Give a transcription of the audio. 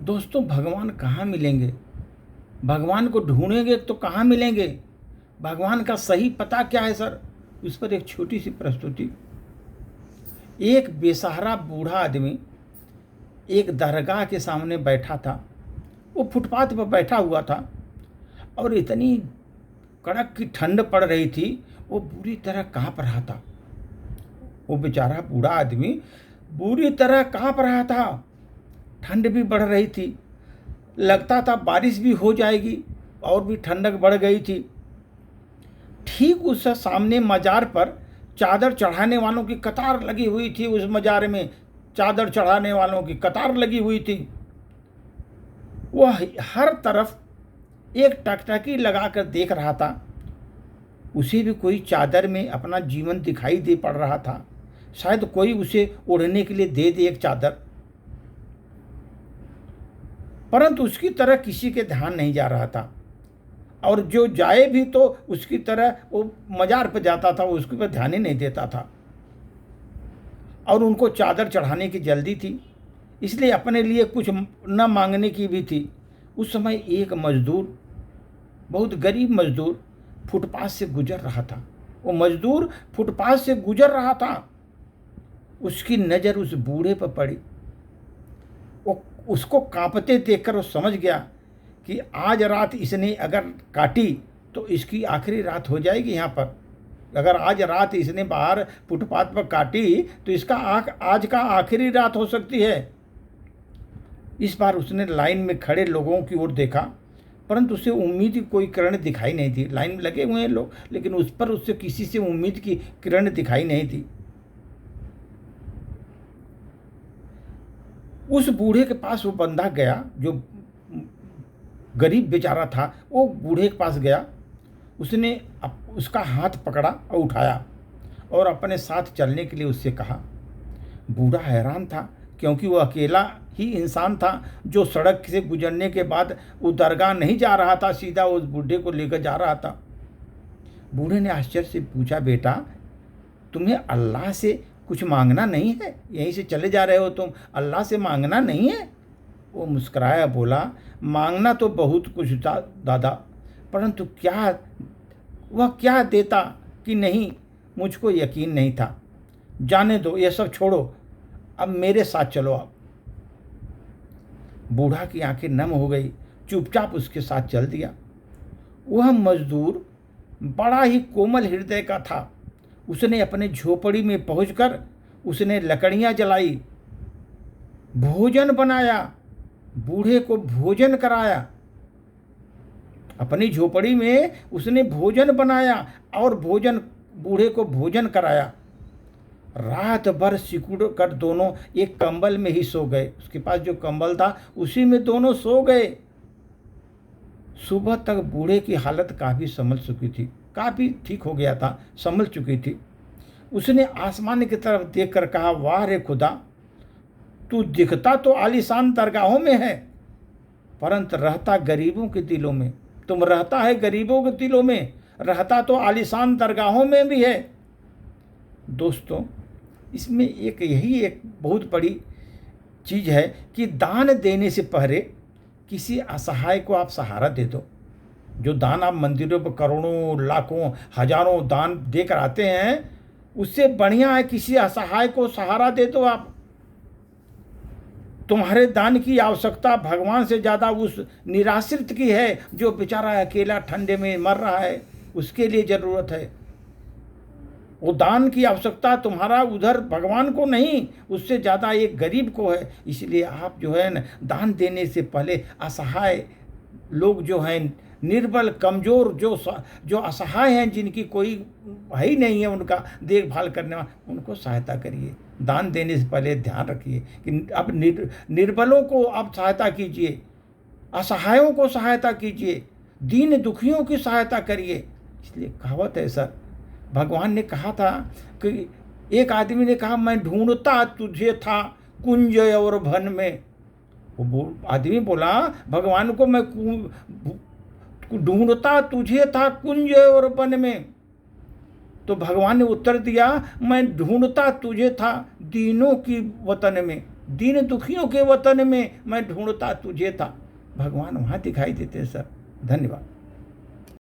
दोस्तों, भगवान कहाँ मिलेंगे? भगवान को ढूंढेंगे तो कहाँ मिलेंगे? भगवान का सही पता क्या है सर? उस पर एक छोटी सी प्रस्तुति। एक बेसहारा बूढ़ा आदमी एक दरगाह के सामने बैठा था। वो फुटपाथ पर बैठा हुआ था और इतनी कड़क की ठंड पड़ रही थी, वो बुरी तरह कांप रहा था। वो बेचारा बूढ़ा आदमी बुरी तरह कांप रहा था। ठंड भी बढ़ रही थी, लगता था बारिश भी हो जाएगी और भी ठंडक बढ़ गई थी। ठीक उस सामने मजार पर चादर चढ़ाने वालों की कतार लगी हुई थी। उस मजार में चादर चढ़ाने वालों की कतार लगी हुई थी। वह हर तरफ एक टकटकी लगाकर देख रहा था। उसे भी कोई चादर में अपना जीवन दिखाई दे पड़ रहा था। शायद कोई उसे ओढ़ने के लिए दे दे एक चादर, परंतु उसकी तरह किसी के ध्यान नहीं जा रहा था। और जो जाए भी तो उसकी तरह वो मजार पर जाता था, वो उसके पर ध्यान ही नहीं देता था। और उनको चादर चढ़ाने की जल्दी थी, इसलिए अपने लिए कुछ न मांगने की भी थी। उस समय एक मजदूर, बहुत गरीब मजदूर, फुटपाथ से गुजर रहा था। वो मजदूर फुटपाथ से गुजर रहा था। उसकी नज़र उस बूढ़े पर पड़ी। वो उसको कांपते देखकर वो समझ गया कि आज रात इसने अगर काटी तो इसकी आखिरी रात हो जाएगी यहाँ पर। अगर आज रात इसने बाहर फुटपाथ पर काटी तो इसका आज का आखिरी रात हो सकती है। इस बार उसने लाइन में खड़े लोगों की ओर देखा, परंतु उसे उम्मीद की कोई किरण दिखाई नहीं थी। लाइन में लगे हुए हैं लोग, लेकिन उस पर उससे किसी से उम्मीद की किरण दिखाई नहीं थी। उस बूढ़े के पास वो बंदा गया, जो गरीब बेचारा था। वो बूढ़े के पास गया, उसने उसका हाथ पकड़ा और उठाया और अपने साथ चलने के लिए उससे कहा। बूढ़ा हैरान था, क्योंकि वो अकेला ही इंसान था जो सड़क से गुजरने के बाद वो दरगाह नहीं जा रहा था, सीधा उस बूढ़े को लेकर जा रहा था। बूढ़े ने आश्चर्य से पूछा, बेटा, तुम्हें अल्लाह से कुछ मांगना नहीं है? यहीं से चले जा रहे हो तुम, अल्लाह से मांगना नहीं है? वो मुस्कुराया, बोला, मांगना तो बहुत कुछ था दादा, परंतु वह क्या देता कि नहीं, मुझको यकीन नहीं था। जाने दो, ये सब छोड़ो, अब मेरे साथ चलो आप। बूढ़ा की आंखें नम हो गई, चुपचाप उसके साथ चल दिया। वह मजदूर बड़ा ही कोमल हृदय का था। उसने अपने झोपड़ी में पहुंचकर उसने लकड़ियां जलाई, भोजन बनाया, बूढ़े को भोजन कराया। अपनी झोपड़ी में उसने भोजन बनाया और बूढ़े को भोजन कराया। रात भर सिकुड़ कर दोनों एक कंबल में ही सो गए। उसके पास जो कंबल था उसी में दोनों सो गए। सुबह तक बूढ़े की हालत काफ़ी संभल चुकी थी, काफ़ी ठीक हो गया था, संभल चुकी थी। उसने आसमान की तरफ देखकर कहा, वाह रे खुदा, तू दिखता तो आलीशान दरगाहों में है, परंतु रहता गरीबों के दिलों में। तुम रहता है गरीबों के दिलों में, रहता तो आलीशान दरगाहों में भी है। दोस्तों, इसमें यही एक बहुत बड़ी चीज़ है कि दान देने से पहले किसी असहाय को आप सहारा दे दो। जो दान आप मंदिरों पर करोड़ों, लाखों, हजारों दान देकर आते हैं, उससे बढ़िया है किसी असहाय को सहारा दे दो आप। तुम्हारे दान की आवश्यकता भगवान से ज़्यादा उस निराश्रित की है, जो बेचारा अकेला ठंडे में मर रहा है, उसके लिए ज़रूरत है। वो दान की आवश्यकता तुम्हारा उधर भगवान को नहीं, उससे ज़्यादा एक गरीब को है। इसलिए आप जो है न, दान देने से पहले असहाय लोग जो हैं, निर्बल, कमज़ोर, जो असहाय हैं, जिनकी कोई है ही नहीं है उनका देखभाल करने वाला, उनको सहायता करिए। दान देने से पहले ध्यान रखिए कि अब निर्बलों को आप सहायता कीजिए, असहायों को सहायता कीजिए, दीन दुखियों की सहायता करिए। इसलिए कहावत है सर, भगवान ने कहा था कि एक आदमी ने कहा, मैं ढूंढता तुझे था कुंज और वन में। वो आदमी बोला भगवान को, मैं ढूंढता तुझे था कुंज और वन में। तो भगवान ने उत्तर दिया, मैं ढूंढता तुझे था दीनों की वतन में। दीन दुखियों के वतन में मैं ढूंढता तुझे था। भगवान वहाँ दिखाई देते हैं सर। धन्यवाद।